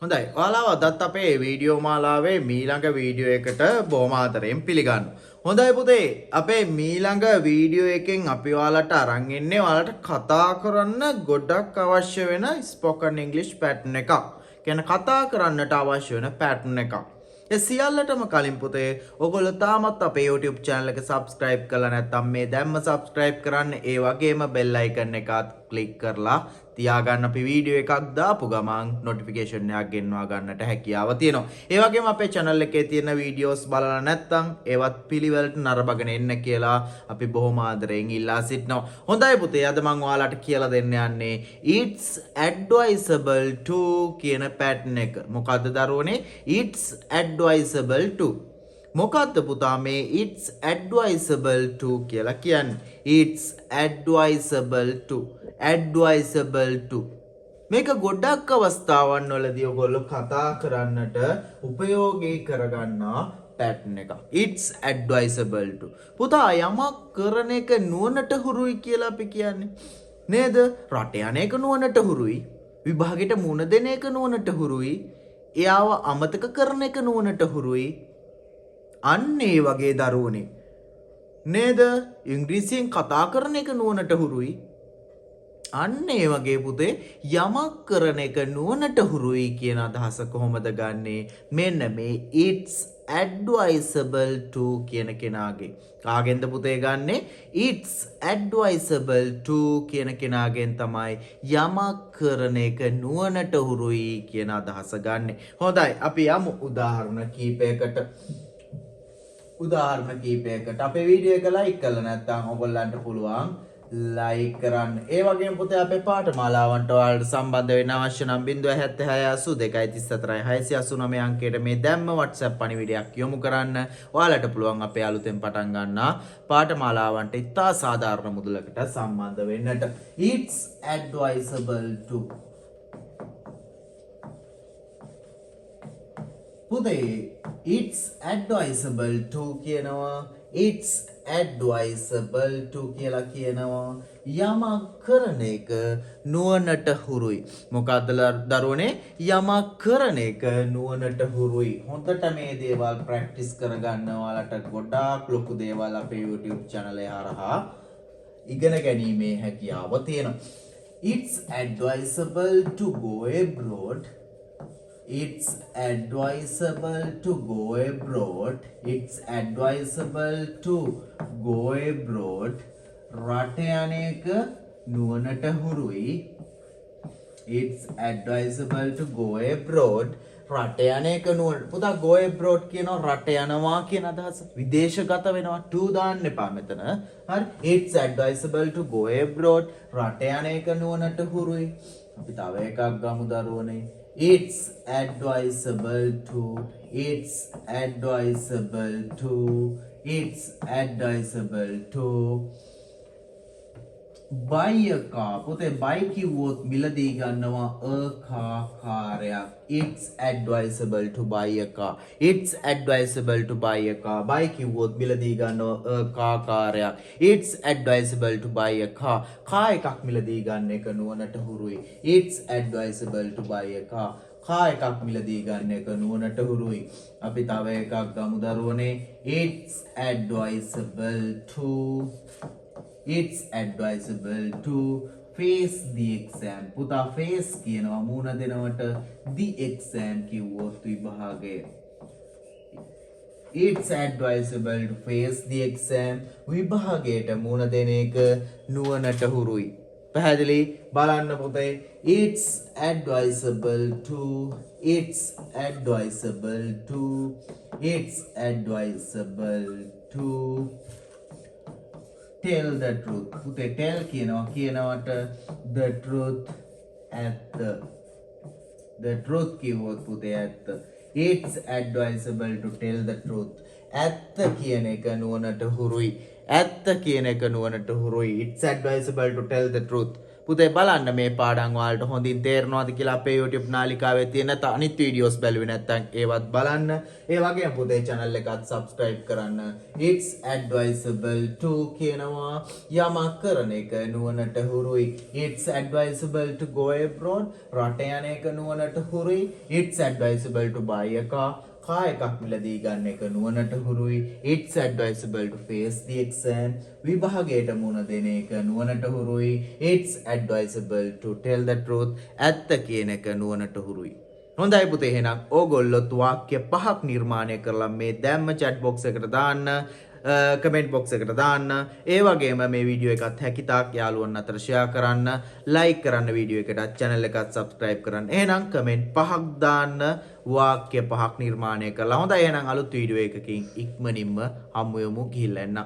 හොඳයි. ඔයාලව අදත් අපේ වීඩියෝ මාලාවේ මීළඟ වීඩියෝ එකට බොහොම ආදරයෙන් පිළිගන්නවා. හොඳයි පුතේ. අපේ මීළඟ වීඩියෝ එකෙන් අපි ඔයාලට අරන් ඉන්නේ ඔයාලට කතා කරන්න ගොඩක් අවශ්‍ය වෙන ස්පෝකන් ඉංග්ලිෂ් පැටර්න් එකක්. කියන්නේ කතා කරන්නට අවශ්‍ය වෙන පැටර්න් එකක්. ඒ සියල්ලටම කලින් පුතේ ඔයගොල්ලෝ තාමත් අපේ YouTube channel එක subscribe කරලා නැත්නම් මේ දැම්ම subscribe කරන්න. ඒ වගේම bell icon එකත් click කරලා තියාගන්න අපි වීඩියෝ එකක් දාපු ගමන් notification එකක් ගෙන්වා ගන්නට හැකියාව තියෙනවා. ඒ වගේම අපේ channel එකේ තියෙන videos බලලා නැත්නම් ඒවත් පිළිවෙලට නරඹගෙන එන්න කියලා අපි බොහොම ආදරයෙන් ඉල්ලා සිටිනවා. හොඳයි පුතේ අද මම ඔයාලට කියලා දෙන්න යන්නේ it's advisable to කියන pattern එක. මොකද්ද දරුවනේ? it's advisable to මොකක්ද පුතා මේ it's advisable to කියලා කියන්නේ? it's advisable to මේක ගොඩක් අවස්ථාවන් වලදී ඔයගොල්ලෝ කතා කරන්නට උපයෝගී කරගන්නා පැටර්න් එකක්. it's advisable to පුතා යමක් කරන එක නුවණට හුරුයි කියලා අපි කියන්නේ නේද? රට යන එක නුවණට හුරුයි. විභාගෙට මුණ දෙන එක නුවණට හුරුයි. එයාව අමතක කරන එක නුවණට හුරුයි. අන්න ඒ වගේ දරුවනේ නේද? ඉංග්‍රීසියෙන් කතා කරන එක නුවණට හුරුයි. අන්න ඒ වගේ පුතේ යමක් කරන එක නුවණට හුරුයි කියන අදහස කොහොමද ගන්නෙ? මෙන්න මේ it's advisable to කියන කෙනාගේ. කාගෙන්ද පුතේ ගන්නෙ? it's advisable to කියන කෙනාගෙන් තමයි යමක් කරන එක නුවණට හුරුයි කියන අදහස ගන්නෙ. හොඳයි අපි යමු උදාහරණ කීපයකට. අපේ වීඩියෝ එක like කරලා නැත්නම් ඔයගොල්ලන්ට පුළුවන් like කරන්න. ඒ වගේම පුතේ අපේ පාඨමාලාවන්ට ඔයාලට සම්බන්ධ වෙන්න අවශ්‍ය නම් 0768234 අංකයට මේ දැම්ම WhatsApp පණිවිඩයක් යොමු කරන්න. ඔයාලට පුළුවන් අපේ අලුතෙන් පටන් ගන්නා පාඨමාලාවන්ට ඉතා සාධාරණ මුදලකට සම්බන්ධ වෙන්නට. it's advisable to පුතේ it's advisable to කියනවා. it's advisable to කියලා කියනවා යමක් කරන එක නුවණට හුරුයි. මොකද්ද දරුවනේ? යමක් කරන එක නුවණට හුරුයි. හොඳට මේ දේවල් ප්‍රැක්ටිස් කරගන්න ඔයාලට ගොඩාක් ලොකු දේවල් අපේ YouTube channel එක හරහා ඉගෙන ගැනීමේ හැකියාව තියෙනවා. it's advisable to go abroad. it's advisable to go abroad. it's advisable to go abroad. රට යන එක නුවණට හුරුයි. it's advisable to go abroad. රට යන එක නුවණ. පුතා go abroad කියනවා රට යනවා කියන අදහස. විදේශගත වෙනවා. to දාන්න එපා මෙතන. හරි. it's advisable to go abroad. රට යන එක නුවණට හුරුයි. අපි තව එකක් ගමු දරුවනේ. it's advisable to buy a car. පුතේ buy කිව්වොත් මිලදී ගන්නවා a car කාර්යයක්. it's advisable to buy a car. buy කිව්වොත් මිලදී ගන්නවා a car කාර්යයක්. it's advisable to buy a car. car එකක් මිලදී ගන්න එක නුවණට හුරුයි. it's advisable to buy a car. car එකක් මිලදී ගන්න එක නුවණට හුරුයි. අපි තව එකක් ගමු දරුවනේ. it's advisable to face the exam. පුතා face කියනවා මුණ දෙනවට the exam කිව්වොත් විභාගය. it's advisable to face the exam. විභාගයට මුණ දෙන එක නුවණට හුරුයි. පැහැදිලි? බලන්න පුතේ it's advisable to tell the truth. පුතේ tell කියනවට the truth කිව්වොත් පුතේ ඇත්ත. it's advisable to tell the truth. ඇත්ත කියන එක නුවණට හුරුයි. it's advisable to tell the truth. පුතේ බලන්න මේ පාඩම් වලට හොඳින් තේරෙනවද කියලා අපේ YouTube නාලිකාවේ තියෙන අනිත් වීඩියෝස් බැලුවේ නැත්නම් ඒවත් බලන්න. ඒ වගේම පුතේ channel එකත් subscribe කරන්න. It's advisable to කියනවා යමක් කරන එක නුවණට හුරුයි. It's advisable to go abroad. රට යන එක නුවණට හුරුයි. It's advisable to buy a car. කා එකක් මිලදී ගන්න එක නුවණට හුරුයි. It's advisable to face the exam. විභාගයට මුහුණ දෙන එක නුවණට හුරුයි. It's advisable to tell the truth. ඇත්ත කියන එක නුවණට හුරුයි. හොඳයි පුතේ එහෙනම් ඕගොල්ලොත් වාක්‍ය 5ක් නිර්මාණය කරලා මේ දැම්ම chat box එකට දාන්න. කමෙන්ට් බොක්ස් එකට දාන්න. ඒ වගේම මේ වීඩියෝ එකත් හැකිතාක් යාළුවන් අතර ෂෙයා කරන්න, ලයික් කරන්න වීඩියෝ එකට, channel එකත් subscribe කරන්න. එහෙනම් කමෙන්ට් 5ක් දාන්න වාක්‍ය 5ක් නිර්මාණය කරලා. හොඳයි එහෙනම් අලුත් වීඩියෝ එකකින් ඉක්මනින්ම හමු වෙමු. ගිහිල්ලා එන්න.